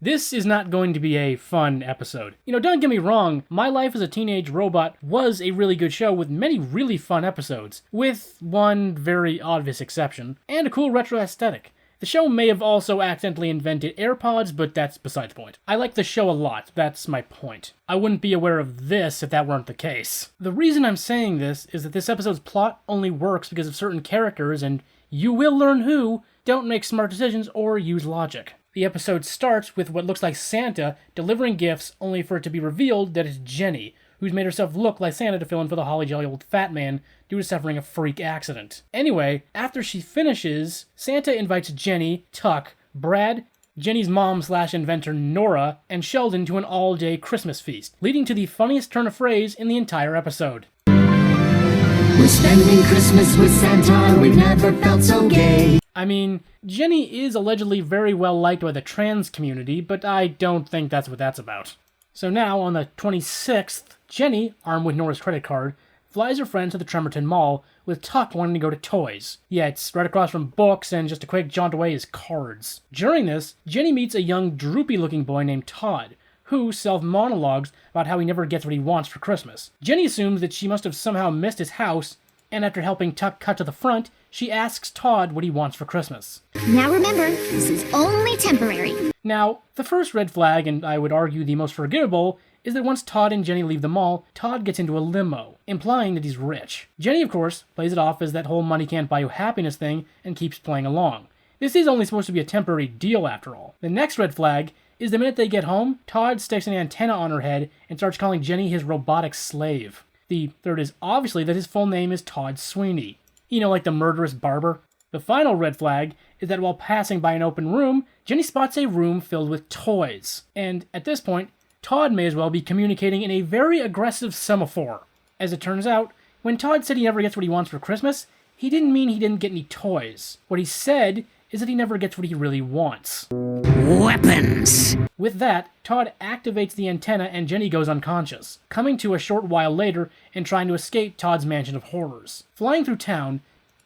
This is not going to be a fun episode. Don't get me wrong, My Life as a Teenage Robot was a really good show with many really fun episodes, with one very obvious exception, and a cool retro aesthetic. The show may have also accidentally invented AirPods, but that's beside the point. I like the show a lot, that's my point. I wouldn't be aware of this if that weren't the case. The reason I'm saying this is that this episode's plot only works because of certain characters, and you will learn who, don't make smart decisions or use logic. The episode starts with what looks like Santa delivering gifts, only for it to be revealed that it's Jenny, who's made herself look like Santa to fill in for the holly jolly old fat man due to suffering a freak accident. Anyway, after she finishes, Santa invites Jenny, Tuck, Brad, Jenny's mom/inventor Nora, and Sheldon to an all-day Christmas feast, leading to the funniest turn of phrase in the entire episode. We're spending Christmas with Santa, we've never felt so gay. I mean, Jenny is allegedly very well liked by the trans community, but I don't think that's what that's about. So now, on the 26th, Jenny, armed with Nora's credit card, flies her friends to the Tremerton Mall, with Tuck wanting to go to Toys. Yeah, it's right across from books, and just a quick jaunt away is cards. During this, Jenny meets a young, droopy-looking boy named Todd, who self-monologues about how he never gets what he wants for Christmas. Jenny assumes that she must have somehow missed his house, and after helping Tuck cut to the front, she asks Todd what he wants for Christmas. Now remember, this is only temporary. Now, the first red flag, and I would argue the most forgivable, is that once Todd and Jenny leave the mall, Todd gets into a limo, implying that he's rich. Jenny, of course, plays it off as that whole money can't buy you happiness thing and keeps playing along. This is only supposed to be a temporary deal after all. The next red flag is the minute they get home, Todd sticks an antenna on her head and starts calling Jenny his robotic slave. The third is obviously that his full name is Todd Sweeny. Like the murderous barber. The final red flag is that while passing by an open room, Jenny spots a room filled with toys. And at this point, Todd may as well be communicating in a very aggressive semaphore. As it turns out, when Todd said he never gets what he wants for Christmas, he didn't mean he didn't get any toys. What he said is that he never gets what he really wants. Weapons! With that, Todd activates the antenna and Jenny goes unconscious, coming to a short while later and trying to escape Todd's mansion of horrors. Flying through town,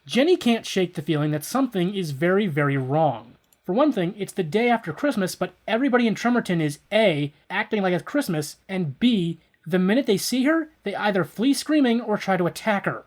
Jenny can't shake the feeling that something is very, very wrong. For one thing, it's the day after Christmas, but everybody in Tremerton is A, acting like it's Christmas, and B, the minute they see her, they either flee screaming or try to attack her.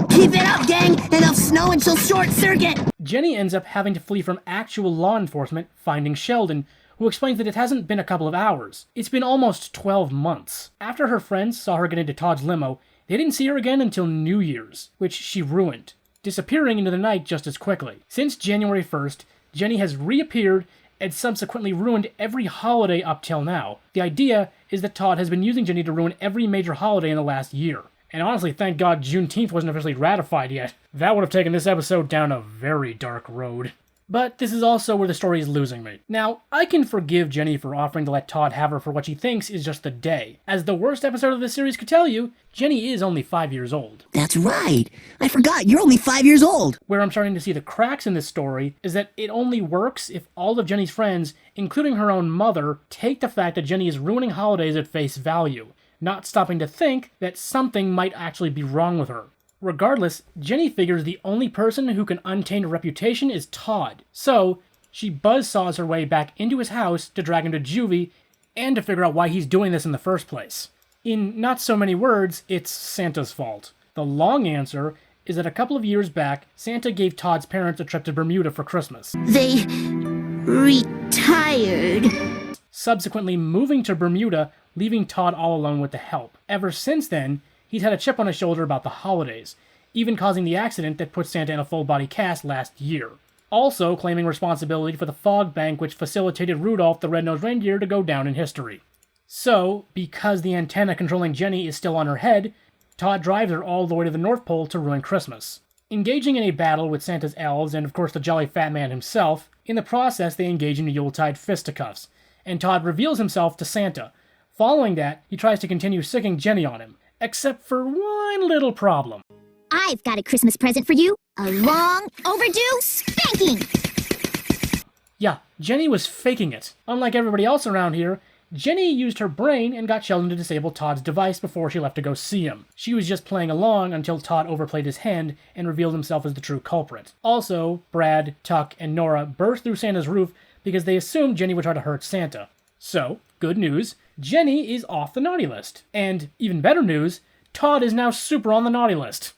Keep it up, gang! Enough snow and she'll short circuit! Jenny ends up having to flee from actual law enforcement, finding Sheldon, who explains that it hasn't been a couple of hours. It's been almost 12 months. After her friends saw her get into Todd's limo, they didn't see her again until New Year's, which she ruined, disappearing into the night just as quickly. Since January 1st, Jenny has reappeared and subsequently ruined every holiday up till now. The idea is that Todd has been using Jenny to ruin every major holiday in the last year. And honestly, thank God Juneteenth wasn't officially ratified yet. That would have taken this episode down a very dark road. But this is also where the story is losing me. Now, I can forgive Jenny for offering to let Todd have her for what she thinks is just the day. As the worst episode of this series could tell you, Jenny is only 5 years old. That's right. I forgot, you're only 5 years old. Where I'm starting to see the cracks in this story is that it only works if all of Jenny's friends, including her own mother, take the fact that Jenny is ruining holidays at face value, not stopping to think that something might actually be wrong with her. Regardless, Jenny figures the only person who can untaint a reputation is Todd. So, she buzzsaws her way back into his house to drag him to juvie and to figure out why he's doing this in the first place. In not so many words, it's Santa's fault. The long answer is that a couple of years back, Santa gave Todd's parents a trip to Bermuda for Christmas. They retired. Subsequently moving to Bermuda, leaving Todd all alone with the help. Ever since then, he's had a chip on his shoulder about the holidays, even causing the accident that put Santa in a full-body cast last year. Also claiming responsibility for the fog bank which facilitated Rudolph the Red-Nosed Reindeer to go down in history. So, because the antenna controlling Jenny is still on her head, Todd drives her all the way to the North Pole to ruin Christmas. Engaging in a battle with Santa's elves and of course the jolly fat man himself, in the process they engage in Yuletide fisticuffs, and Todd reveals himself to Santa. Following that, he tries to continue sicking Jenny on him. Except for one little problem. I've got a Christmas present for you. A long overdue spanking. Yeah, Jenny was faking it. Unlike everybody else around here, Jenny used her brain and got Sheldon to disable Todd's device before she left to go see him. She was just playing along until Todd overplayed his hand and revealed himself as the true culprit. Also, Brad, Tuck, and Nora burst through Santa's roof because they assumed Jenny would try to hurt Santa. So, good news, Jenny is off the naughty list. And even better news, Todd is now super on the naughty list.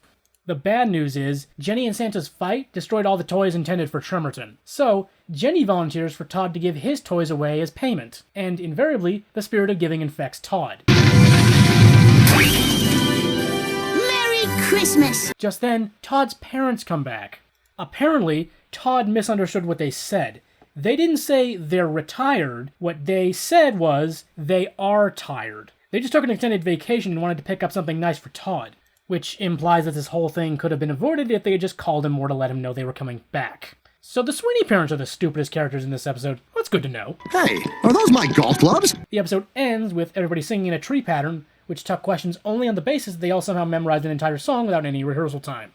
The bad news is, Jenny and Santa's fight destroyed all the toys intended for Tremerton. So, Jenny volunteers for Todd to give his toys away as payment, and invariably, the spirit of giving infects Todd. Merry Christmas! Just then, Todd's parents come back. Apparently, Todd misunderstood what they said. They didn't say they're retired, what they said was, they are tired. They just took an extended vacation and wanted to pick up something nice for Todd. Which implies that this whole thing could have been avoided if they had just called him more to let him know they were coming back. So the Sweeny parents are the stupidest characters in this episode. That's good to know. Hey, are those my golf clubs? The episode ends with everybody singing in a tree pattern, which took questions only on the basis that they all somehow memorized an entire song without any rehearsal time.